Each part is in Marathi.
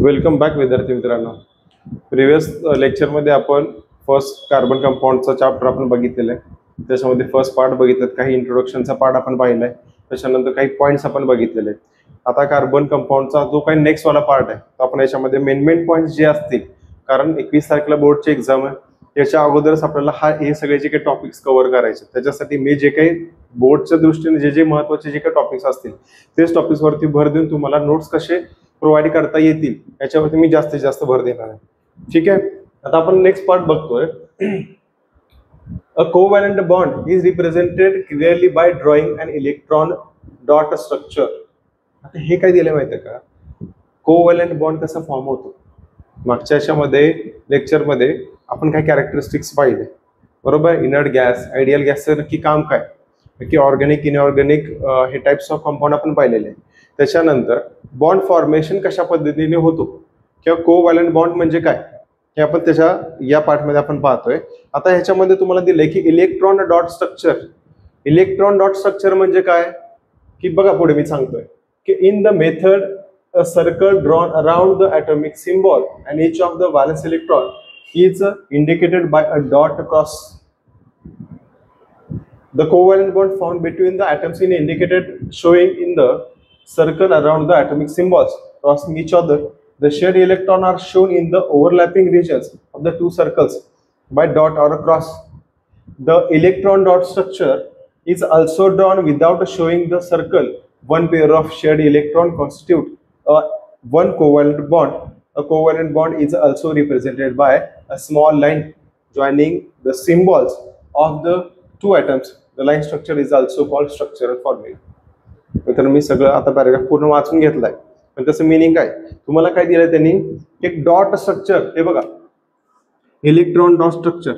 वेलकम बॅक विद्यार्थी मित्रांनो. प्रिव्हियस लेक्चरमध्ये आपण फर्स्ट कार्बन कंपाऊंडचा चॅप्टर आपण बघितलेला आहे. त्याच्यामध्ये फर्स्ट पार्ट बघितलं, काही इंट्रोडक्शनचा पार्ट आपण पाहिलाय, त्याच्यानंतर काही पॉईंट्स आपण बघितलेले. आता कार्बन कंपाऊंडचा जो काही नेक्स्ट वाला पार्ट आहे तो आपण याच्यामध्ये मेन पॉईंट्स जे असतील, कारण 21 तारखेला बोर्डची एक्झाम आहे, त्याच्या अगोदरच आपल्याला हे सगळे जे काही टॉपिक्स कव्हर करायचे. त्याच्यासाठी मी जे काही बोर्डच्या दृष्टीने जे महत्त्वाचे जे काही टॉपिक्स असतील तेच टॉपिक्सवरती भर देऊन तुम्हाला नोट्स कसे प्रोव्हाइड करता येतील याच्यावरती मी जास्तीत जास्त भर देणार आहे. ठीक आहे. आता आपण नेक्स्ट पार्ट बघतोय. A covalent bond is represented clearly by drawing an electron dot structure. आता हे काय दिलं माहिती आहे का, कोव्हॅलेंट बॉन्ड कसा फॉर्म होतो. मागच्या याच्यामध्ये लेक्चरमध्ये आपण काय कॅरेक्टरिस्टिक्स पाहिले, बरोबर. इनर्ट गॅस, आयडियल गॅसचं नक्की काम काय, नक्की ऑर्गॅनिक इनऑर्गॅनिक हे टाइप्स ऑफ कंपाऊंड आपण पाहिलेले आहे. त्याच्यानंतर बॉन्ड फॉर्मेशन कशा पद्धतीने होतो किंवा कोव्हॅलेंट बॉन्ड म्हणजे काय हे आपण त्याच्या या पार्टमध्ये आपण पाहतोय. आता ह्याच्यामध्ये तुम्हाला दिलंय की electron dot structure. Electron dot structure म्हणजे काय की बघा, पुढे मी सांगतोय की in the method a circle drawn around the atomic symbol and each of the valence electron is indicated by a dot across. The covalent bond found between the atoms is indicated showing in the circle around the atomic symbols crossing each other. The shared electron are shown in the overlapping regions of the two circles by dot or a cross. The electron dot structure is also drawn without showing the circle. One pair of shared electron constitute one covalent bond. A covalent bond is also represented by a small line joining the symbols of the two atoms. The line structure is also called structural formula. तर मी सगळं आता पॅराग्राफ पूर्ण वाचून घेतलाय, पण त्याचं मिनिंग काय तुम्हाला काय दिलंय त्यांनी, एक डॉट स्ट्रक्चर. हे बघा, electron dot structure.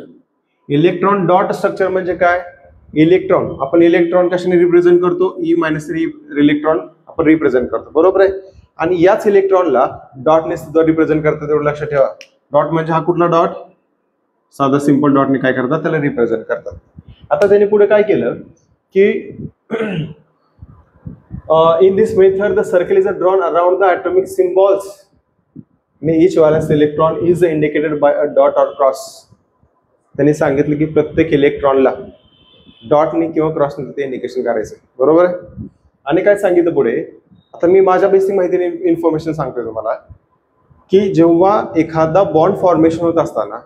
Electron dot structure म्हणजे काय, इलेक्ट्रॉन आपण इलेक्ट्रॉन कशाने रिप्रेझेंट करतो, ई मायनस इलेक्ट्रॉन आपण रिप्रेझेंट करतो, बरोबर आहे. आणि याच इलेक्ट्रॉनला डॉटने सुद्धा रिप्रेझेंट करतात, एवढं लक्षात ठेवा. डॉट म्हणजे हा कुठला डॉट, साधा सिंपल डॉटने काय करतात त्याला रिप्रेझेंट करतात. आता त्याने पुढे काय केलं की in this method the circle is drawn around the atomic symbols and each valence electron is indicated by a dot or cross. त्यांनी सांगितलं की प्रत्येक इलेक्ट्रॉनला डॉटने किंवा क्रॉसने ते इंडिकेशन करायचं, बरोबर आहे. आणि काय सांगितलं पुढे, आता मी माझ्या बेसिक माहितीने इन्फॉर्मेशन सांगतोय तुम्हाला की जेव्हा एखादा बॉन्ड फॉर्मेशन होत असताना,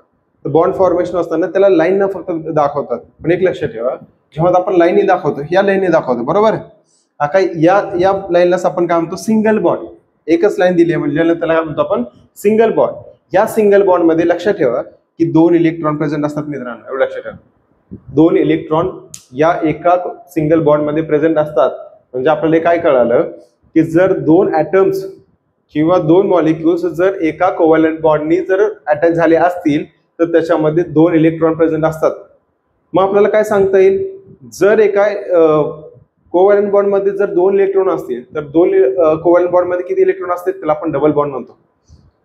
तर बॉन्ड फॉर्मेशन असताना त्याला लाईन न फक्त दाखवतात, पण एक लक्षात ठेवा, जेव्हा आपण लाईनने दाखवतो, या लाईनने दाखवतो, बरोबर. काय या लाईनलाच आपण काय म्हणतो, सिंगल बॉन्ड. एकच लाईन दिली आहे म्हणजे त्याला काय म्हणतो आपण, सिंगल बॉन्ड. या सिंगल बॉन्ड मध्ये लक्षात ठेवा की दोन इलेक्ट्रॉन प्रेझेंट असतात मित्रांनो, एवढं लक्षात ठेवा. दोन इलेक्ट्रॉन या एका सिंगल बॉन्ड मध्ये प्रेझेंट असतात. म्हणजे आपल्याला काय कळालं की जर दोन ॲटम्स किंवा दोन मॉलिक्युल्स जर एका कोव्हॅलेंट बॉन्डनी जर अटॅच झाले असतील तर त्याच्यामध्ये दोन इलेक्ट्रॉन प्रेझेंट असतात. मग आपल्याला काय सांगता येईल, जर एका कोव्हॅलेंट बॉन्ड मध्ये जर दोन इलेक्ट्रॉन असतील तर दोन कोव्हॅलेंट बॉन्ड मध्ये किती इलेक्ट्रॉन असतील, त्याला आपण डबल बॉन्ड म्हणतो.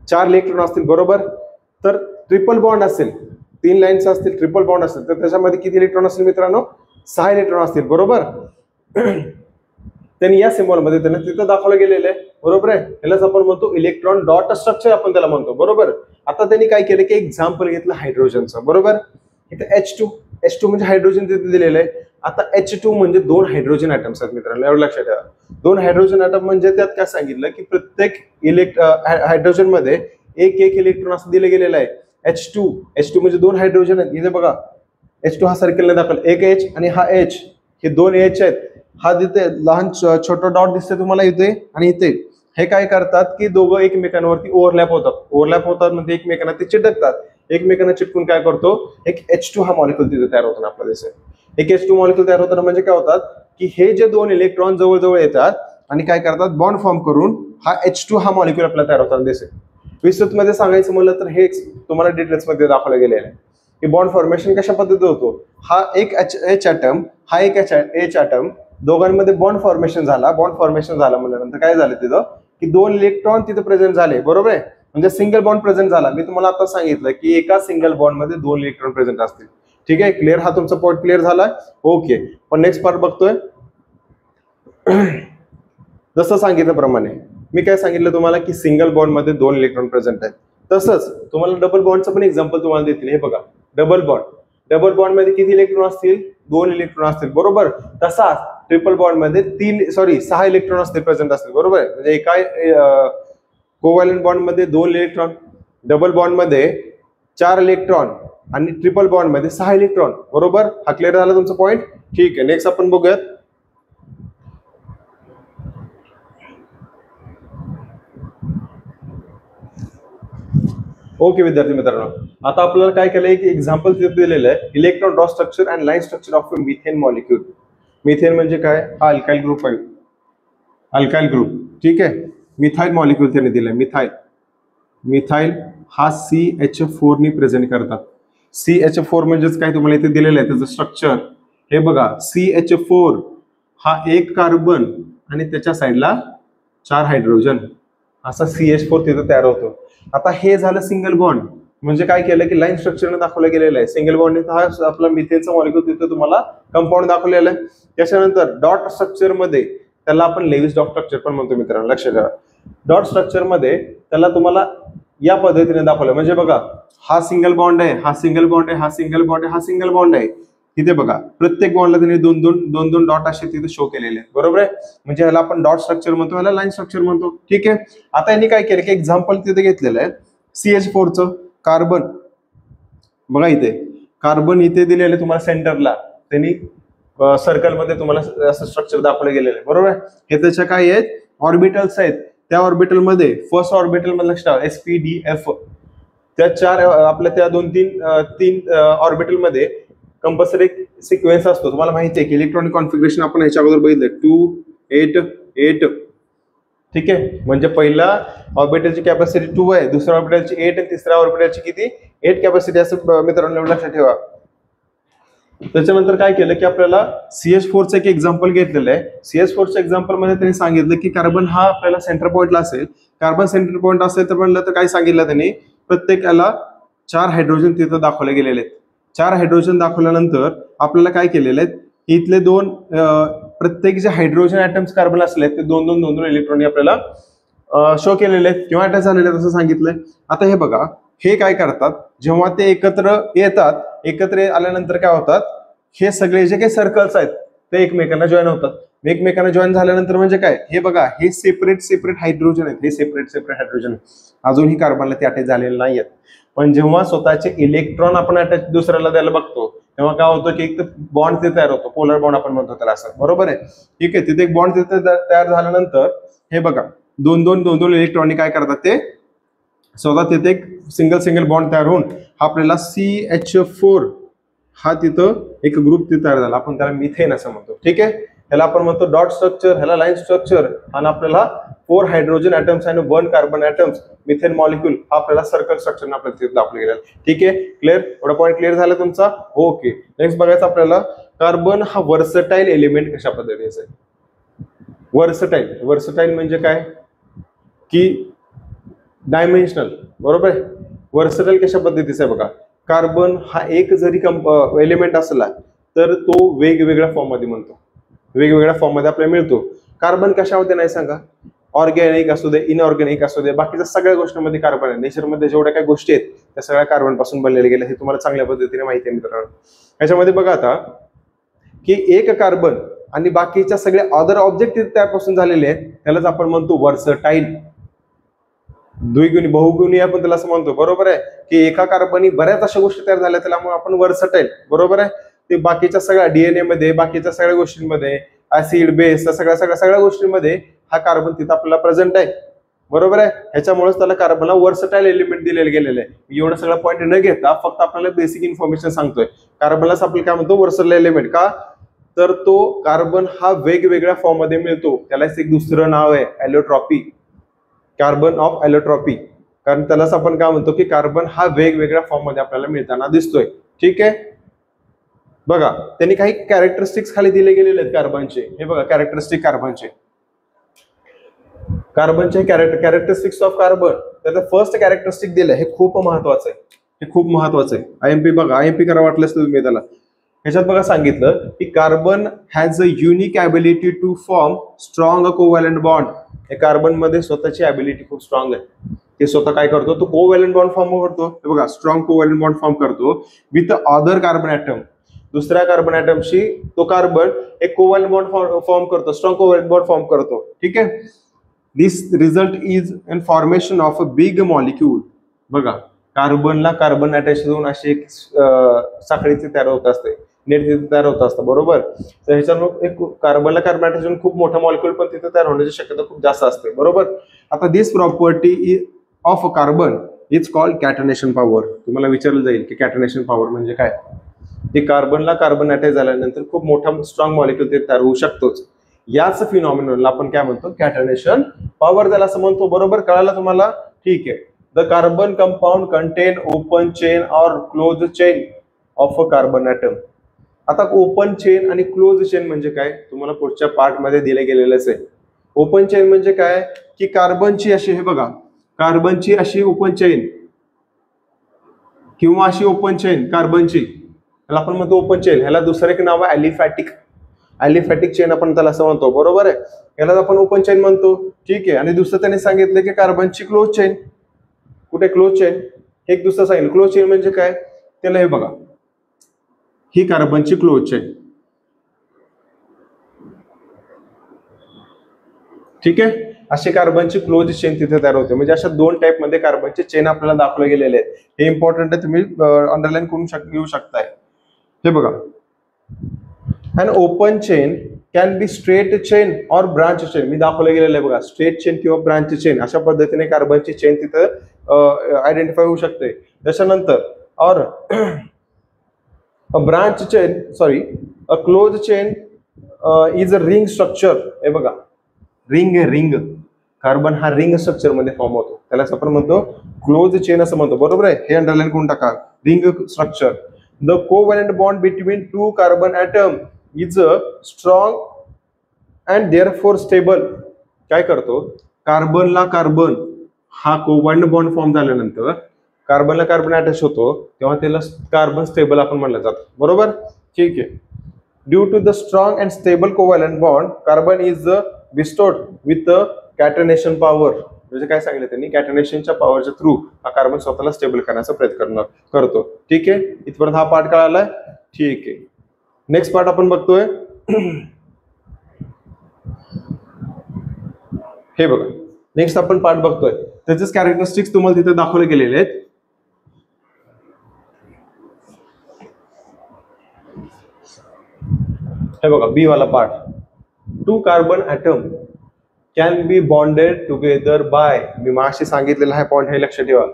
4 इलेक्ट्रॉन असतील, बरोबर. तर ट्रिपल बॉन्ड असेल, 3 लाईन्स असतील, ट्रिपल बॉन्ड असेल तर त्याच्यामध्ये किती इलेक्ट्रॉन असतील मित्रांनो, 6 इलेक्ट्रॉन असतील, बरोबर. त्यांनी या सिम्बॉल मध्ये त्यांना तिथं दाखवलं गेलेलं आहे, बरोबर आहे. यालाच आपण म्हणतो इलेक्ट्रॉन डॉट स्ट्रक्चर, आपण त्याला म्हणतो, बरोबर. आता त्यांनी काय केलं की एक्झाम्पल घेतलं हायड्रोजनचं, बरोबर. इथं H2 म्हणजे हायड्रोजन तिथे दिलेलं आहे. आता H2 म्हणजे 2 हायड्रोजन ॲटम्स आहेत मित्रांनो, एवढं लक्षात ठेवा. 2 हायड्रोजन ॲटम म्हणजे त्यात काय सांगितलं की प्रत्येक हायड्रोजन मध्ये एक इलेक्ट्रॉन असं दिलं गेलेलं आहे. H2 म्हणजे 2 हायड्रोजन आहेत. इथे बघा, H2 हा सर्कलने दाखवला, एक H आणि हा H, हे 2 H आहेत. हा तिथे लहान छोटं डॉट दिसते तुम्हाला इथे आणि इथे. हे काय करतात की दोघं एकमेकांवरती ओव्हरलॅप होतात म्हणजे एकमेकांना ते चिटकतात. एकमेकांना चिटकून काय करतो, एक H2 हा मॉलिक्युल तिथे तयार होतो आपल्याला दिसेल. एक H2 मॉलिक्युल तयार होताना म्हणजे काय होतात की हे जे 2 इलेक्ट्रॉन जवळ येतात आणि काय करतात, बॉन्ड फॉर्म करून हा H2 हा मॉलिक्युल आपल्याला तयार होताना दिसेल. विस्तृत मध्ये सांगायचं म्हणलं तर हे तुम्हाला डिटेल्स मध्ये दाखवलं गेलेलं आहे की बॉन्ड फॉर्मेशन कशा पद्धतीने होतो. हा एक H ॲटम, हा एक H ॲटम, दोघांमध्ये बॉन्ड फॉर्मेशन झाला. बॉन्ड फॉर्मेशन झाला म्हणल्यानंतर काय झालं तिथं की 2 इलेक्ट्रॉन तिथे प्रेझेंट झाले, बरोबर आहे. म्हणजे सिंगल बॉन्ड प्रेझेंट झाला. मी तुम्हाला आता सांगितलं की एका सिंगल बॉन्ड मध्ये 2 इलेक्ट्रॉन प्रेझेंट असतील. ठीक आहे, क्लिअर. हा तुमचा पॉईंट क्लिअर झाला, ओके. पण नेक्स्ट पार्ट बघतोय. जसं सांगितल्याप्रमाणे मी काय सांगितलं तुम्हाला की सिंगल बॉन्ड मध्ये 2 इलेक्ट्रॉन प्रेझेंट आहेत. तसंच तुम्हाला डबल बॉन्डचं पण एक्झाम्पल तुम्हाला देतील. हे बघा, डबल बॉन्ड मध्ये किती इलेक्ट्रॉन असतील? 2 इलेक्ट्रॉन असतील, बरोबर. तसा ट्रिपल बॉन्ड मध्ये 6 इलेक्ट्रॉन असतील, प्रेझेंट असतील, बरोबर. म्हणजे एका कोव्हॅलंट बॉन्ड मध्ये 2 इलेक्ट्रॉन, डबल बॉन्ड मध्ये 4 इलेक्ट्रॉन आणि ट्रिपल बॉन्ड मध्ये 6 इलेक्ट्रॉन, बरोबर. हा क्लिअर झाला तुमचा पॉइंट? ठीक आहे. नेक्स्ट आपण बघूयात. ओके विद्यार्थी मित्रांनो, आता आपल्याला काय केलंय की एक्झाम्पल दिलेलं आहे, electron draw structure and line structure of a methane molecule. Methane म्हणजे काय? हा अल्काइल ग्रुप आहे, अल्काइल ग्रुप. ठीक आहे. मिथाइल मॉलिक्यूल त्याने दिलंय. मिथाइल हा CH4 नी प्रेझेंट करतात. CH4 म्हणजेच काय तुम्हाला इथे दिलेलं आहे त्याचं स्ट्रक्चर. हे बघा, CH4 हा 1 कार्बन आणि त्याच्या साईडला 4 हायड्रोजन, असा CH4 तिथे तयार होतो. आता हे झालं सिंगल बॉन्ड. म्हणजे काय केलं की लाईन स्ट्रक्चरने दाखवलं गेलेलं आहे. सिंगल बॉन्ड हा आपला मिथेनचा मॉलिक्यूल तिथे तुम्हाला कंपाऊंड दाखवलेलं आहे. त्याच्यानंतर डॉट स्ट्रक्चर मध्ये त्याला आपण लेविस डॉट स्ट्रक्चर पण म्हणतो मित्रांनो, लक्ष द्या. डॉट स्ट्रक्चर मध्ये त्याला तुम्हाला या पद्धतीने दाखवलं. म्हणजे बघा, हा सिंगल बॉन्ड आहे, हा सिंगल बॉन्ड आहे, हा सिंगल बॉन्ड आहे, हा सिंगल बॉन्ड आहे. तिथे बघा, प्रत्येक बॉन्डला त्यांनी दोन डॉट असे तिथे शो केलेले आहेत, बरोबर आहे. म्हणजे ह्याला आपण डॉट स्ट्रक्चर म्हणतो, ह्याला लाईन स्ट्रक्चर म्हणतो. ठीक आहे. आता यांनी काय केलं की एक्झाम्पल तिथे घेतलेलं आहे CH4चं. कार्बन बघा, इथे कार्बन इथे दिलेलं आहे तुम्हाला सेंटरला. त्यांनी सर्कल मध्ये तुम्हाला असं स्ट्रक्चर दाखवलं गेलेलं आहे, बरोबर आहे. हे त्याच्या काय आहेत? ऑर्बिटल्स आहेत. त्या ऑर्बिटल मध्ये फर्स्ट ऑर्बिटल मध्ये लक्षात ठेवा SPDF. त्या 4 आपल्या त्या 3 ऑर्बिटल मध्ये कंपल्सरी सिक्वेन्स असतो. तुम्हाला माहिती आहे की इलेक्ट्रॉनिक कॉन्फिगरेशन आपण ह्याच्या अगोदर बघितलं 2 8 8. ठीक आहे. म्हणजे पहिला ऑर्बिटलची कॅपॅसिटी 2 आहे, दुसऱ्या ऑर्बिटलची 8 आणि तिसऱ्या ऑर्बिटलची किती? 8 कॅपॅसिटी, असं मित्रांनो लक्षात ठेवा. त्याच्यानंतर काय केलं की आपल्याला CH4चं एक एक्झाम्पल घेतलेलं आहे. CH4च्या एक्झाम्पल मध्ये त्यांनी सांगितलं की कार्बन हा आपल्याला सेंटर पॉइंटला असेल. कार्बन सेंटर पॉइंट असेल तर म्हणलं तर काय सांगितलं त्यांनी? प्रत्येकाला 4 हायड्रोजन तिथं दाखवले गेलेले आहेत. 4 हायड्रोजन दाखवल्यानंतर आपल्याला काय केलेले आहेत? इथले 2 प्रत्येक जे हायड्रोजन ॲटम्स कार्बन असले ते 2 इलेक्ट्रॉन आपल्याला शो केलेले आहेत किंवा अटॅच झालेले आहेत असं सांगितलंय. आता हे बघा, हे काय करतात जेव्हा ते एकत्र येतात, एकत्र आल्यानंतर काय होतात? हे सगळे जे काही सर्कल्स आहेत ते एकमेकांना जॉईन होतात. एकमेकांना जॉईन झाल्यानंतर म्हणजे काय? हे बघा, हे सेपरेट हायड्रोजन आहेत, हे सेपरेट हायड्रोजन. अजूनही कार्बनला ते अटॅच झालेले नाही आहेत. पण जेव्हा स्वतःचे इलेक्ट्रॉन आपण अटॅच दुसऱ्याला द्यायला बघतो तेव्हा काय होतं की एक तर बॉन्ड ते तयार होतो, पोलर बॉन्ड आपण म्हणतो त्याला, असं, बरोबर आहे. ठीक आहे. तिथे एक बॉन्ड तिथे तयार झाल्यानंतर हे बघा, दोन इलेक्ट्रॉनिक काय करतात? ते स्वतः तिथे एक सिंगल बॉन्ड तयार होऊन आपल्याला CH4 हा तिथं एक ग्रुप तिथे तयार झाला. आपण त्याला मिथेन असं म्हणतो. ठीक आहे. ह्याला आपण म्हणतो डॉट स्ट्रक्चर, ह्याला लाईन स्ट्रक्चर, आणि आपल्याला 4 हायड्रोजन ॲटम्स आणि 1 कार्बन ॲटम्स मिथेन मॉलिक्यूल हा आपल्याला सर्कल स्ट्रक्चर आपल्याला तिथे दाखवलं गेलेलं. ठीक आहे. क्लिअर? एवढा पॉईंट क्लिअर झाला तुमचा? ओके. नेक्स्ट बघायचं आपल्याला, कार्बन हा वर्सटाईल एलिमेंट कशा पद्धतीचा आहे? वर्सटाईल म्हणजे काय? की डायमेन्शनल, बरोबर आहे. वर्सटाईल कशा पद्धतीचा आहे बघा, कार्बन हा एक जरी एलिमेंट असला तर तो वेगवेगळ्या फॉर्म मध्ये म्हणतो, वेगवेगळ्या फॉर्म मध्ये आपल्याला मिळतो. कार्बन कशामध्ये नाही सांगा? ऑर्गॅनिक असू दे, इनऑर्गॅनिक असू दे, बाकीच्या सगळ्या गोष्टींमध्ये कार्बन आहे. नेचरमध्ये जेवढ्या काही गोष्टी आहेत त्या सगळ्या कार्बन पासून बनलेल्या गेल्या, हे तुम्हाला चांगल्या पद्धतीने माहिती आहे मित्रांनो. याच्यामध्ये बघा आता की एक कार्बन आणि बाकीच्या सगळ्या अदर ऑब्जेक्ट त्यापासून झालेले आहेत, त्यालाच आपण म्हणतो वर्सटाईल. द्विगुणी, बहुगुणी आपण त्याला असं म्हणतो, बरोबर आहे. की एका कार्बनी बऱ्याच अशा गोष्टी तयार झाल्या, त्याला आपण वर्सटाईल, बरोबर आहे. ते बाकीच्या सगळ्या DNA मध्ये, बाकीच्या सगळ्या गोष्टींमध्ये, ऍसिड बेस, सगळ्या गोष्टींमध्ये हा कार्बन तिथं आपल्याला प्रेझेंट आहे, बरोबर आहे. ह्याच्यामुळेच त्याला कार्बनला वर्सटाईल एलिमेंट दिलेलं गेलेलं आहे. एवढं सगळं पॉईंट न घेता फक्त आपल्याला बेसिक इन्फॉर्मेशन सांगतोय. कार्बनलाच आपण काय म्हणतो? Versatile element. का? तर तो कार्बन हा वेगवेगळ्या फॉर्म मध्ये मिळतो. त्यालाच एक दुसरं नाव आहे ॲलोट्रॉपी, कार्बन ऑफ ॲलोट्रॉपी. कारण त्यालाच आपण काय म्हणतो की कार्बन हा वेगवेगळ्या फॉर्म मध्ये आपल्याला मिळताना दिसतोय. ठीक आहे. बघा, त्यांनी काही कॅरेक्टरिस्टिक्स खाली दिले गेलेले आहेत कार्बनचे. हे बघा, कॅरेक्टरिस्टिक कार्बनचे कॅरेक्टरिस्टिक्स ऑफ कार्बन. त्याचं फर्स्ट कॅरेक्टरिस्टिक दिलं, हे खूप महत्वाचं आहे, हे खूप महत्वाचं आहे. IMP बघा, IMP करा वाटलंच तुम्ही त्याला. ह्याच्यात बघा सांगितलं की carbon has a unique ability to form strong covalent bond. हे कार्बन मध्ये स्वतःची ॲबिलिटी खूप स्ट्रॉंग आहे. ते स्वतः काय करतो, तो कोव्हॅलंट बॉन्ड फॉर्म करतो. हे बघा, स्ट्रॉंग कोव्हॅलंट बॉन्ड फॉर्म करतो विथ अदर कार्बन ॲटम. दुसऱ्या कार्बन ॲटमशी तो कार्बन एक कोव्हॅलंट बॉन्ड फॉर्म करतो, स्ट्रॉंग कोव्हॅलंट बॉन्ड फॉर्म करतो. ठीक आहे. This result is in formation of a big molecule. बघा, कार्बनला कार्बन अटॅच होऊन अशी एक साखळी तयार होत असते, नेट तिथे तयार होत असतं. बरोबर. तर ह्याच्यामुळे एक कार्बनला कार्बन अटॅच होऊन खूप मोठा मॉलिक्यूल पण तिथे तयार होण्याची शक्यता खूप जास्त असते. बरोबर. आता this property of carbon is called catenation power. तुम्हाला विचारलं जाईल की कॅटनेशन पॉवर म्हणजे काय. ते कार्बनला कार्बन अटॅच झाल्यानंतर खूप मोठा स्ट्रॉंग मॉलिक्यूल ते तयार होऊ शकतोच. याच फिनॉमिनला आपण काय म्हणतो, कॅटनेशन पॉवर त्याला असं म्हणतो. बरोबर. कळालं तुम्हाला. ठीक आहे. The carbon compound contain open chain और close chain of a carbon atom. आता ओपन चेन आणि क्लोज चेन म्हणजे काय तुम्हाला पुढच्या पार्ट मध्ये दिले गेलेलेच आहे. ओपन चेन म्हणजे काय की कार्बनची अशी, हे बघा, कार्बनची अशी ओपन चेन किंवा अशी ओपन चेन कार्बनची, ह्याला आपण म्हणतो ओपन चेन. ह्याला दुसरं एक नाव आहे ॲलिफॅटिक. ॲलिफॅटिक चेन आपण त्याला असं म्हणतो. बरोबर आहे. याला आपण ओपन चेन म्हणतो. ठीक आहे. आणि दुसरं त्याने सांगितलं की कार्बनची क्लोज चेन. कुठे क्लोज चेन, हे एक दुसरं सांगितलं. क्लोज चेन म्हणजे काय, त्याला हे बघा, ही कार्बनची क्लोज चेन. ठीक आहे. अशी कार्बनची क्लोज चेन तिथे तयार होते. म्हणजे अशा दोन टाइप मध्ये कार्बनचे चेन आपल्याला दाखवले गेलेले आहेत. हे इम्पॉर्टंट आहे, तुम्ही अंडरलाईन करून घेऊ शकताय. हे बघा, an open chain can be straight chain और ब्रांच चेन. मी दाखवले गेलेलं आहे बघा, स्ट्रेट चेन किंवा ब्रांच चेन. अशा पद्धतीने कार्बनची चेन तिथं आयडेंटिफाय होऊ शकते. त्याच्यानंतर और a branch chain, sorry, a close chain is a ring structure. हे बघा, रिंग आहे, रिंग. कार्बन हा रिंग स्ट्रक्चर मध्ये फॉर्म होतो, त्यालाच आपण म्हणतो क्लोज चेन असं म्हणतो. बरोबर आहे. हे अंडरलाईन करून टाका, ring structure. The covalent bond between two carbon atom is strong and therefore stable. काय करतो, कार्बनला कार्बन हा कोव्हॅलंट बॉन्ड फॉर्म झाल्यानंतर कार्बनला कार्बन अटॅच होतो, तेव्हा त्याला कार्बन स्टेबल आपण म्हणलं जातं. बरोबर. ठीक आहे. Due to the strong and stable covalent bond carbon is bestowed with the catenation power. म्हणजे काय सांगितलं त्यांनी, कॅटनेशनच्या पॉवरच्या थ्रू हा कार्बन स्वतःला स्टेबल करण्याचा प्रयत्न करतो. ठीक आहे. इथपर्यंत हा पार्ट कळालाय. ठीक आहे. नेक्स्ट पार्ट आपण बघतोय. हे बघा, नेक्स्ट आपण पार्ट बघतोय, त्याचेच कॅरेक्टरिस्टिक्स तुम्हाला तिथे दाखवले गेलेले आहेत. हे बघा, बी वाला part. Two carbon atom can be bonded together by. मी माशी सांगितलेला आहे पॉइंट, हे लक्षात ठेवा.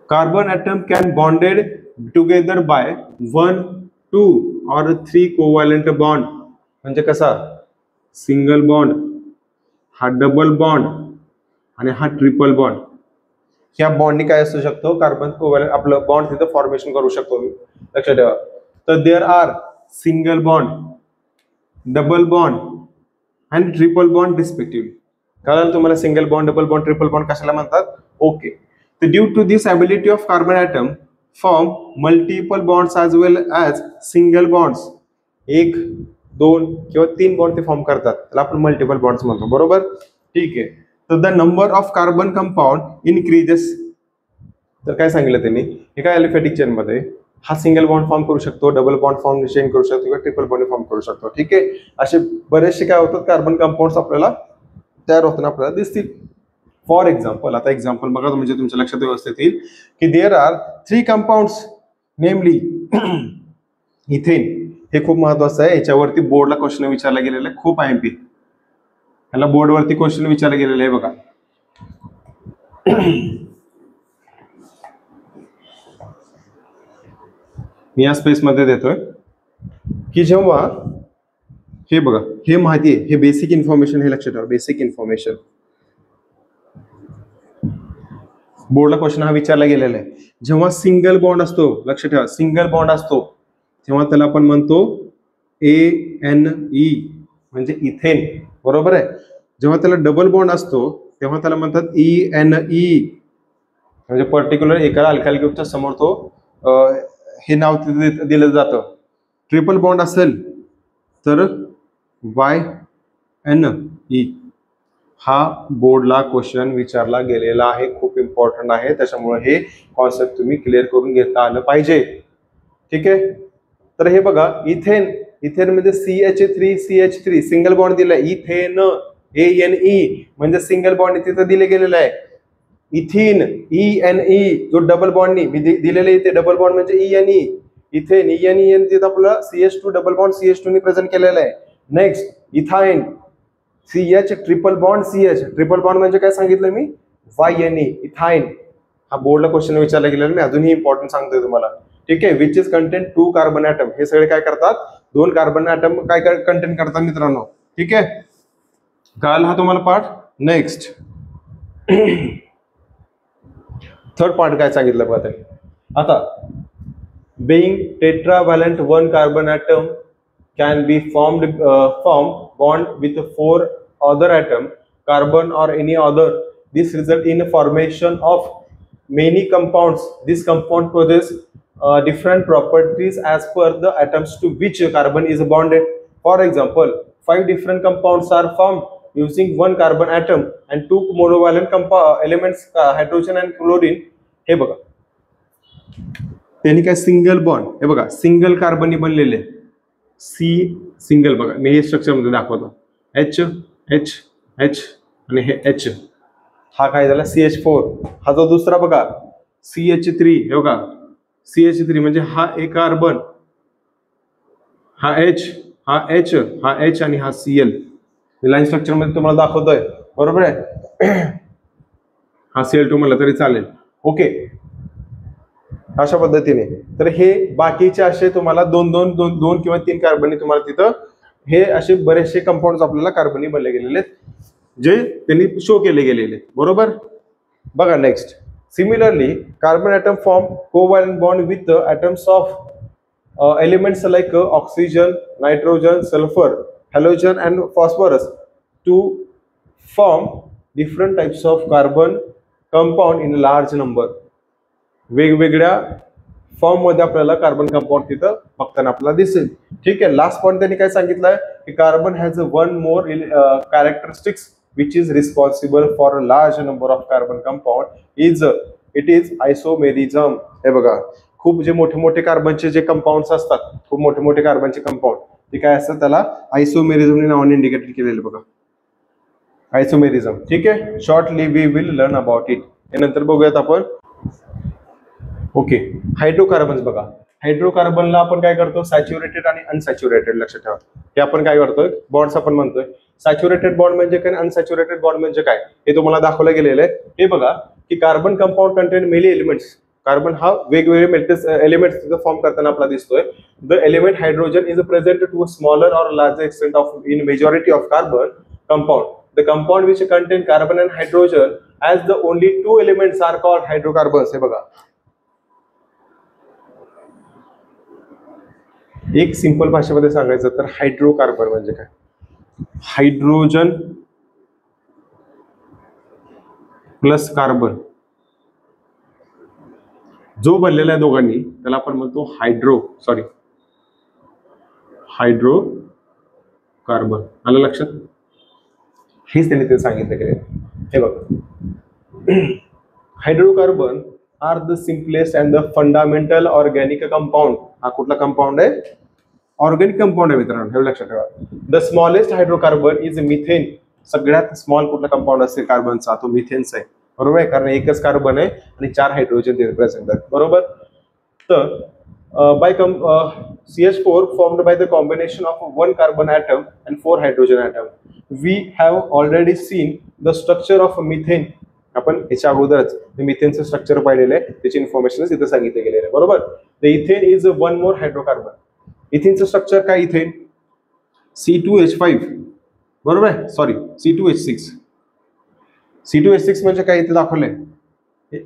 Carbon atom can bonded together by 1, 2 और 3 कोव्हॅलंट बॉन्ड. म्हणजे कसा, सिंगल बॉन्ड, हा डबल बॉन्ड आणि हा ट्रिपल बॉन्ड. ह्या बॉन्डनी काय असू शकतो, कार्बन कोव्हॅलंट आपलं बॉन्ड तिथं फॉर्मेशन करू शकतो. लक्षात ठेवा. तर there are single bond, double bond आणि ट्रिपल बॉन्ड रिस्पेक्टिव्हली. कळालं तुम्हाला single bond, double bond, triple bond कशाला म्हणतात. ओके. तर due to this ability of carbon atom form multiple bonds as well as single bonds. 1, 2 किंवा 3 बॉन्ड ते फॉर्म करतात, त्याला आपण मल्टिपल बॉन्ड्स म्हणतो. बरोबर. ठीक आहे. तर the number of carbon compound increases. तर काय सांगितलं त्यांनी, एका ॲलिफॅटिक चेन मध्ये हा सिंगल बॉन्ड फॉर्म करू शकतो, डबल बॉन्ड फॉर्म चेन करू शकतो किंवा ट्रिपल बॉन्ड फॉर्म करू शकतो. ठीक आहे. असे बरेचसे काय होतात, कार्बन कंपाऊंड्स आपल्याला तयार होताना आपल्याला दिसतील. फॉर एक्झाम्पल, आता एक्झाम्पल बघा म्हणजे तुमच्या लक्षात व्यवस्थित येईल की देअर आर 3 कंपाऊंड्स नेमली इथेन. हे खूप महत्वाचं आहे. याच्यावरती बोर्डला क्वेश्चन विचारला गेलेला आहे, खूप IMP. ह्याला बोर्डवरती क्वेश्चन विचारला गेलेला आहे बघा. मी या स्पेस मध्ये देतोय की जेव्हा, हे बघा, हे माहिती आहे, हे बेसिक इन्फॉर्मेशन, हे लक्षात ठेवा, बेसिक इन्फॉर्मेशन. बोर्डला क्वेश्चन हा विचारला गेलेला आहे. जेव्हा सिंगल बॉन्ड असतो, लक्षात ठेवा, सिंगल बॉन्ड असतो तेव्हा त्याला आपण म्हणतो ANE म्हणजे इथेन. बरोबर आहे. जेव्हा त्याला डबल बॉन्ड असतो तेव्हा त्याला म्हणतात ENE म्हणजे पर्टिक्युलर एका अल्काइल ग्रुपच्या समोर तो हे नाव तिथे दिलं जातं. ट्रिपल बॉन्ड असेल तर YNE. हा बोर्डला क्वेश्चन विचारला गेलेला आहे, खूप इम्पॉर्टंट आहे, त्याच्यामुळे हे कॉन्सेप्ट तुम्ही क्लिअर करून घेता आलं पाहिजे. ठीक आहे. तर हे बघा, इथेन, इथेन मध्ये CH3 सिंगल बॉन्ड दिलाय. इथेन ANE म्हणजे सिंगल बॉन्ड तिथं दिले गेलेलं आहे. इथिन ENE जो डबल बॉन्डनी दिलेले इथे डबल बॉन्ड म्हणजे ENE. इथेन ENE तिथं आपलं CH2 डबल बॉन्ड CH2 ने प्रेझेंट केलेलं आहे. Next ethyne CH triple bond CH triple bond म्हणजे काय सांगितलं मी, YNE इथाइन. हा बोर्डला क्वेश्चन विचारला गेलेला, मी अजूनही इम्पॉर्टंट सांगतोय तुम्हाला. ठीक आहे. Which is content 2 carbon atom. हे सगळे काय करतात, 2 कार्बन ॲटम काय कंटेंट करतात मित्रांनो. ठीक आहे. कळाला हा तुम्हाला पार्ट. नेक्स्ट थर्ड पार्ट काय सांगितलं बघा. आता being tetravalent 1 carbon atom can be formed bond with 4 other atom, carbon or any other. This result in formation of many compounds. This compound possess different properties as per the atoms to which carbon is bonded. For example, 5 different compounds are formed using 1 carbon atom and 2 monovalent elements, hydrogen and chlorine. हे बघा, त्यांनी काय सिंगल बॉन्ड, हे बघा सिंगल कार्बननी बनलेले सी सिंगल. बघा मी हे स्ट्रक्चर मध्ये दाखवतो. H H H आणि हे H. हा काय झाला CH4. हा जो दुसरा बघा CH3. हे बघा CH3 म्हणजे हा एक कार्बन, हा H, हा H, हा H आणि हा Cl. लाईन स्ट्रक्चर मध्ये तुम्हाला दाखवतोय, बरोबर आहे. हा Cl2 म्हणलं तरी चालेल. ओके. अशा पद्धतीने. तर हे बाकीचे असे तुम्हाला दोन किंवा 3 कार्बनी तुम्हाला तिथं हे असे बरेचसे कंपाऊंड आपल्याला कार्बनी बनले गेलेले जे त्यांनी शो केले गेलेले, बरोबर. बघा next. Similarly carbon atom form covalent bond with atoms of elements like oxygen, nitrogen, sulphur, halogen and phosphorus to form different types of carbon compound in large number. वेगवेगळ्या फॉर्म मध्ये आपल्याला कार्बन कंपाऊंड तिथं बघताना आपल्याला दिसेल. ठीक आहे. लास्ट पॉइंट त्यांनी काय सांगितलंय की carbon has one more characteristics which is responsible for a large number of carbon compound it is isomerism. हे बघा, खूप जे मोठे मोठे कार्बनचे जे कंपाऊंड्स असतात, खूप मोठे मोठे कार्बनचे कंपाऊंड, ते काय असतात त्याला आयसोमेरिझम नावाने इंडिकेट केलेलं बघा, आयसोमेरिझम. ठीक आहे. Shortly we will learn about it. यानंतर बघूयात आपण. ओके. हायड्रोकार्बन्स बघा. हायड्रोकार्बनला आपण काय करतो, सॅच्युरेटेड आणि अनसॅच्युरेटेड. लक्षात ठेवा, हे आपण काय करतोय, बॉन्ड्स आपण म्हणतोय. सॅच्युरेटेड बॉन्ड म्हणजे काय, अनसॅच्युरेटेड बॉन्ड म्हणजे काय, हे तुम्हाला दाखवलं गेलेलं आहे. हे बघा की carbon compound contain many elements. Carbon हा वेगवेगळे एलिमेंट्स तिथं फॉर्म करताना आपला दिसतोय. The element hydrogen is present to smaller और larger extent of in majority of carbon compound. The compound which contain carbon and hydrogen as the only 2 elements are called hydrocarbons. हे बघा, एक सिंपल भाषेमध्ये सांगायचं तर हायड्रोकार्बन म्हणजे काय, हायड्रोजन प्लस कार्बन जो बनलेला आहे दोघांनी त्याला आपण म्हणतो हायड्रो कार्बन. आलं लक्षात. हेच त्यांनी ते सांगितलं गेलं. हे बघा, hydrocarbon are the simplest and the fundamental organic compound. हा कुठला कंपाऊंड आहे, ऑर्गॅनिक कंपाऊंड आहे मित्रांनो, हे लक्षात ठेवा. The smallest hydrocarbon is methane. सगळ्यात स्मॉल कुठला कंपाऊंड असेल कार्बनचा, तो मिथेनचा आहे, बरोबर आहे, कारण एकच कार्बन आहे आणि 4 हायड्रोजन तिथे प्रेझेंट आहेत, बरोबर. तर bye CH4 formed by the combination of 1 carbon atom and 4 hydrogen atom. We have already seen the structure of methane. आपण याच्या अगोदरच मिथेनचं स्ट्रक्चर पाहिलेलं आहे, त्याची इन्फॉर्मेशन इथे सांगितले गेलेले आहे, बरोबर. The ethane is 1 more hydrocarbon. इथेनचं स्ट्रक्चर काय, इथेन C2H5, बरोबर आहे, सॉरी C2H6. C2H6 म्हणजे काय इथे दाखवलंय,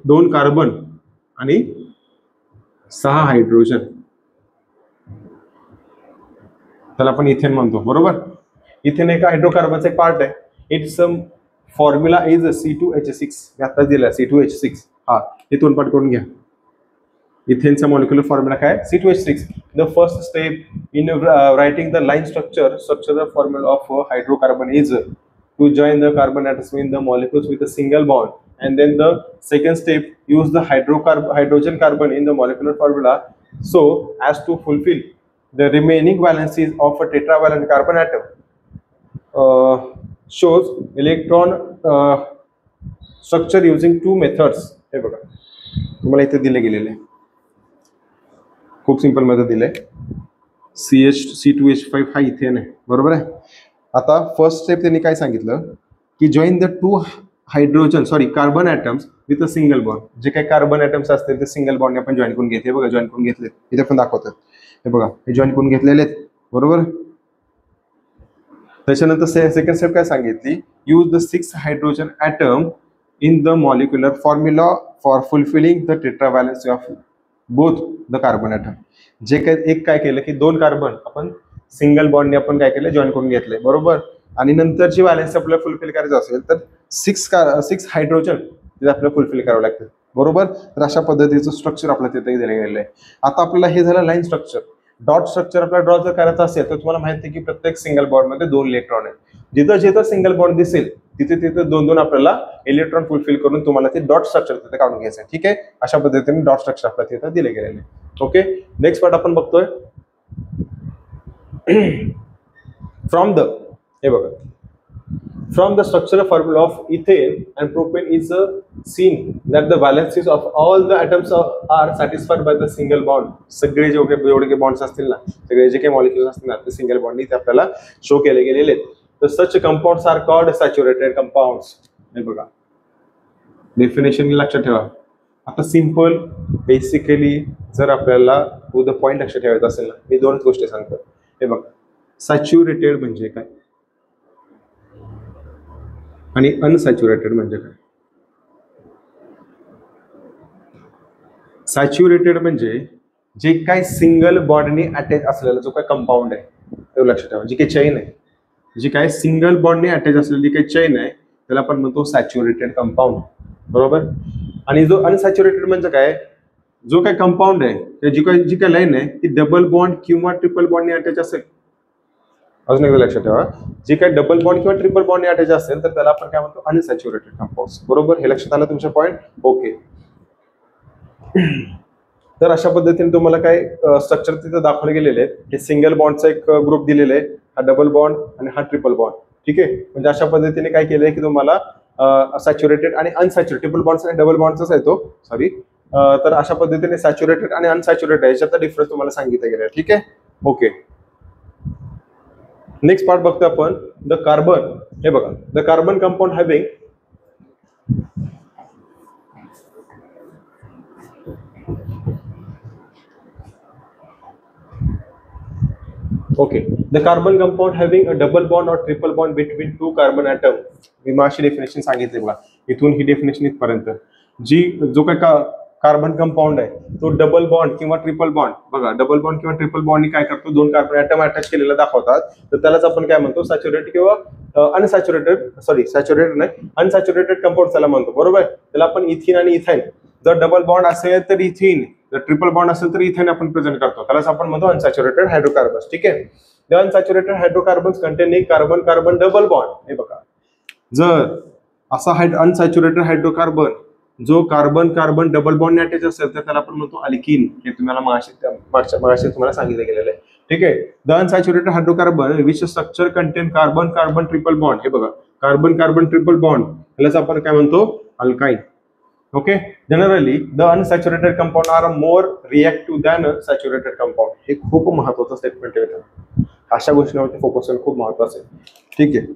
2 कार्बन आणि 6 हायड्रोजन, त्याला आपण इथेन म्हणतो, बरोबर. इथेन एक हायड्रोकार्बनचा एक पार्ट आहे. It's formula is C2H6. मी आता दिला C2H6. हा, हे 2 पार्ट करून घ्या. इथेनचा मॉलिक्युलर फॉर्म्युला काय C2H6. The first step in writing the line structure formula of hydrocarbon is to join the carbon atoms in the molecules with a single bond, and then the second step use the hydrogen carbon in the molecular formula so as to fulfill the remaining valencies of a tetravalent carbon atom. Shows electron structure using two methods. हे बघा तुम्हाला इथे दिले गेलेले खूप सिंपल मेथड दिले. C2H5 हा इथेन आहे, बरोबर आहे. आता फर्स्ट स्टेप त्यांनी काय सांगितलं की join the two carbon atoms with a single bond. जे काही कार्बन ॲटम्स असतील ते सिंगल बॉन्ड आपण जॉईन करून घेतले. बघा जॉईन करून घेतले, इथे पण दाखवतात. हे बघा हे जॉईन करून घेतलेले आहेत, बरोबर. त्याच्यानंतर सेकंड स्टेप काय सांगितली, use the 6 hydrogen atom in the molecular formula for fulfilling the tetravalency of both the carbon atom. जे काय एक काय केलं की 2 कार्बन आपण सिंगल बॉन्डने आपण काय केलं जॉईन करून घेतले, बरोबर. आणि नंतर जी व्हॅलेन्सी आपल्याला फुलफिल करायचं असेल तर 6 हायड्रोजन तिथे आपल्याला फुलफिल करावं लागतं, बरोबर. तर अशा पद्धतीचं स्ट्रक्चर आपल्याला तिथे दिलं गेलेलं आहे. आता आपल्याला हे झालं लाईन स्ट्रक्चर. डॉट स्ट्रक्चर आपल्याला ड्रॉ जर करायचं असेल तर तुम्हाला माहिती आहे की प्रत्येक सिंगल बॉन्ड मध्ये 2 इलेक्ट्रॉन आहेत. जिथं जिथं सिंगल बॉन्ड दिसेल तिथे तिथे 2-2 आपल्याला इलेक्ट्रॉन फुलफिल करून तुम्हाला ते डॉट स्ट्रक्चर तिथे काढून घ्यायचं आहे, ठीक आहे. अशा पद्धतीने डॉट स्ट्रक्चर आपल्याला तिथे दिले गेलेले आहे. ओके, नेक्स्ट पार्ट आपण बघतोय. फ्रॉम द हे बघा from the structural formula of ethane and propane is seen that the valencies of all the atoms are satisfied by the single bond. सगळे जेवढे बॉन्ड्स असतील ना, सगळे जे काही मॉलिक्युल्स असतील ना ते सिंगल बॉन्डनी ते आपल्याला शो केले गेलेले आहेत. तर such compounds are called saturated compounds. हे बघा डेफिनेशन लक्षात ठेवा. आता सिंपल बेसिकली जर आपल्याला टू द पॉइंट लक्षात ठेवायचं असेल ना, मी 2च गोष्टी सांगतो. हे बघा सॅच्युरेटेड म्हणजे काय आणि अनसॅच्युरेटेड म्हणजे काय. सॅच्युरेटेड म्हणजे जे काही सिंगल बॉन्डनी अटॅच असलेला जो काही कंपाऊंड आहे ते लक्षात ठेवा. जी काही चेन आहे, जी काही सिंगल बॉन्डनी अटॅच असलेली काही चेन आहे त्याला आपण म्हणतो सॅच्युरेटेड कंपाऊंड, बरोबर. आणि जो अनसॅच्युरेटेड म्हणजे काय, जो काही कंपाऊंड आहे जी काही लाईन आहे ती डबल बॉन्ड किंवा ट्रिपल बॉन्डनी अटॅच असेल. अजून एकदा लक्षात ठेवा, जे काही डबल बॉन्ड किंवा ट्रिपल बॉन्डनी अटॅच असेल तर त्याला आपण काय म्हणतो अनसॅच्युरेटेड कंपाऊंड्स, बरोबर. हे लक्षात आलं तुमच्या पॉईंट. ओके, तर अशा पद्धतीने तुम्हाला काय स्ट्रक्चर तिथे दाखवले गेलेले आहेत. हे सिंगल बॉन्डचा एक ग्रुप दिलेला आहे, हा डबल बॉन्ड आणि हा ट्रिपल बॉन्ड, ठीक आहे. म्हणजे अशा पद्धतीने काय केलंय की तुम्हाला सॅच्युरेटेड आणि अनसॅच्युरेटेड, ट्रिपल बॉन्ड्स आणि डबल बॉन्डचाच आहे तो, सॉरी. तर अशा पद्धतीने सॅच्युरेटेड आणि अनसॅच्युरेटेड याच्यातला डिफरन्स तुम्हाला सांगितलं गेलं, ठीक आहे. ओके, नेक्स्ट पार्ट बघतो आपण द कार्बन. हे बघा the carbon compound having the carbon compound having a double bond or triple bond between 2 carbon atom. मी माशी डेफिनेशन सांगितले बघा, इथून ही डेफिनेशन इथपर्यंत. जो काय कार्बन कंपाऊंड आहे तो डबल बॉन्ड किंवा ट्रिपल बॉन्ड, बघा डबल बॉन्ड किंवा ट्रिपल बॉन्डनी काय करतो 2 कार्बन ॲटम अटॅच केलेला दाखवतात, तर त्यालाच आपण काय म्हणतो सॅच्युरेटेड किंवा सॅच्युरेटेड नाही अनसॅच्युरेटेड कंपाऊंड त्याला म्हणतो, बरोबर. त्याला आपण इथिन आणि इथाइन, जर डबल बॉन्ड असेल तर इथिन, जर ट्रिपल बॉन्ड असेल तर इथेन आपण प्रेझेंट करतो, त्यालाच आपण म्हणतो अनसॅच्युरेटेड हायड्रोकार्बन्स, ठीक आहे. The unsaturated hydrocarbons containing carbon carbon double bond. हे बघा जर असा अनसॅच्युरेटेड हायड्रोकार्बन जो carbon carbon double bond attach असेल तर त्याला आपण म्हणतो अल्किन. हे तुम्हाला मागाशी तुम्हाला सांगितलं गेलेलं आहे, ठीक आहे. The unsaturated hydrocarbon which structure content carbon carbon triple bond. हे बघा कार्बन कार्बन ट्रिपल बॉन्ड त्यालाच आपण काय म्हणतो alkyne. Okay, generally the unsaturated compound are more reactive than saturated compound. हे खूप महत्वाचं स्टेटमेंट आहे, अशा गोष्टींवरती फोकस करणं खूप महत्वाचं आहे, ठीक आहे.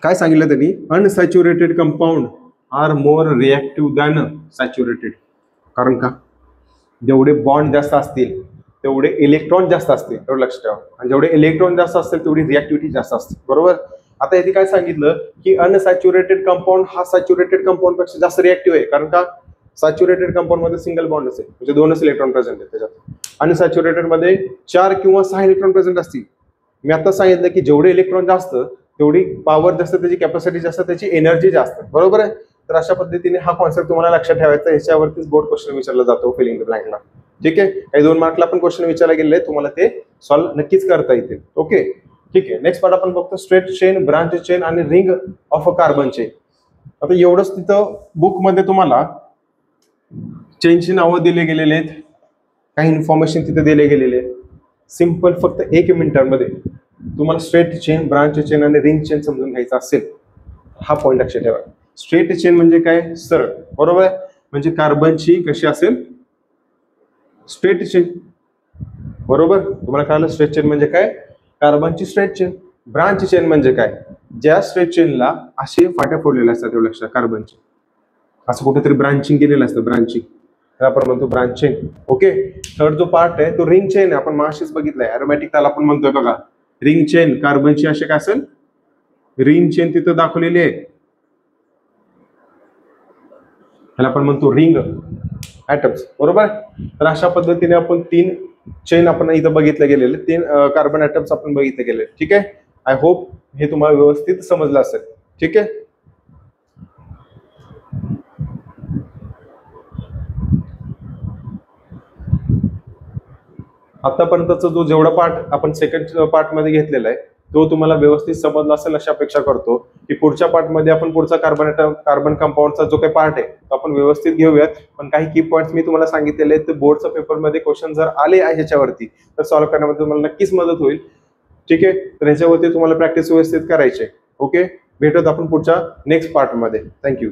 काय सांगितलं त्यांनी, unsaturated compound are more reactive than saturated. कारण का, जेवढे बॉन्ड जास्त असतील तेवढे इलेक्ट्रॉन जास्त असतील, एवढं लक्षात ठेवा. आणि जेवढे इलेक्ट्रॉन जास्त असतील तेवढी रिएक्टिव्हिटी जास्त असते, बरोबर. आता इथे काय सांगितलं की अनसॅच्युरेटेड कंपाऊंड हा सॅच्युरेटेड कंपाऊंड पेक्षा जास्त रिएक्टिव्ह आहे. कारण का, सॅच्युरेटेड कंपाऊंड मध्ये सिंगल बॉन्ड असेल म्हणजे 2च इलेक्ट्रॉन प्रेझेंट आहेत त्याच्यात. अनसॅच्युरेटेड मध्ये 4 किंवा 6 इलेक्ट्रॉन प्रेझेंट असतील. मी आता सांगितलं की जेवढे इलेक्ट्रॉन जास्त तेवढी पॉवर जास्त, त्याची कॅपॅसिटी जास्त, त्याची एनर्जी जास्त, बरोबर आहे. तर अशा पद्धतीने हा कॉन्सेप्ट तुम्हाला लक्षात ठेवायचा. याच्यावरतीच बोर्ड क्वेश्चन विचारला जातो फिलिंग द ब्लँकला. ठीक आहे, काही 2 मार्कला पण क्वेश्चन विचारले गेलेले आहेत, तुम्हाला ते सॉल्व्ह नक्कीच करता येतील. ओके, ठीक आहे. नेक्स्ट पार्ट आपण बघतो स्ट्रेट चेन, ब्रांच चेन आणि ring of a carbon chain. आता एवढंच तिथं बुक मध्ये तुम्हाला चेनची नावं दिले गेलेले आहेत, काही इन्फॉर्मेशन तिथे दिले गेलेले आहेत. सिंपल फक्त 1 मिनिटांमध्ये तुम्हाला स्ट्रेट चेन, ब्रांच चेन आणि रिंग चेन समजून घ्यायचा असेल, हा पॉईंट लक्षात ठेवा. स्ट्रेट चेन म्हणजे काय, सरळ, बरोबर आहे. म्हणजे कार्बनची कशी असेल, स्ट्रेट चेन, बरोबर. तुम्हाला कळालं स्ट्रेट चेन म्हणजे काय, कार्बनची स्ट्रेट चेन. ब्रांच चेन म्हणजे काय, ज्या स्ट्रेट चेनला असे फाट्या फोडलेल्या असतात तेवढं लक्षात, कार्बनची असं कुठेतरी ब्रांचिंग केलेलं असतं, ब्रांचिंग, तर आपण म्हणतो ब्रांच चेन. ओके, थर्ड जो पार्ट आहे तो रिंग चेन आहे. आपण मागाशीच बघितलंय, अरोमॅटिक त्याला आपण म्हणतोय बघा रिंग चेन. कार्बनची असे काय असेल, रिंग चेन तिथं दाखवलेली आहे, ह्याला आपण म्हणतो रिंग ऍटम्स, बरोबर. तर अशा पद्धतीने आपण 3 चेन आपण इथं बघितले गेलेले, 3 कार्बन ऍटम्स आपण बघितले गेले. ठीक आहे, आय होप हे तुम्हाला व्यवस्थित समजलं असेल. ठीक आहे, आतापर्यंतचा जो जेवढा पार्ट आपण सेकंड पार्ट मध्ये घेतलेला आहे तो तुम्हाला व्यवस्थित समजला असेल अशी अपेक्षा करतो, की पुढच्या पार्ट मध्ये आपण पुढचा कार्बन कंपाऊंडचा जो काही पार्ट आहे तो आपण व्यवस्थित घेऊयात. पण काही की पॉईंट्स मी तुम्हाला सांगितलेले आहेत, तर बोर्डच्या पेपरमध्ये क्वेश्चन जर आले आहे ह्याच्यावरती तर सॉल्व्ह करण्यामध्ये तुम्हाला नक्कीच मदत होईल. ठीक आहे, तर ह्याच्यावरती तुम्हाला प्रॅक्टिस व्यवस्थित करायची. ओके, भेटत आपण पुढच्या नेक्स्ट पार्ट मध्ये. थँक्यू.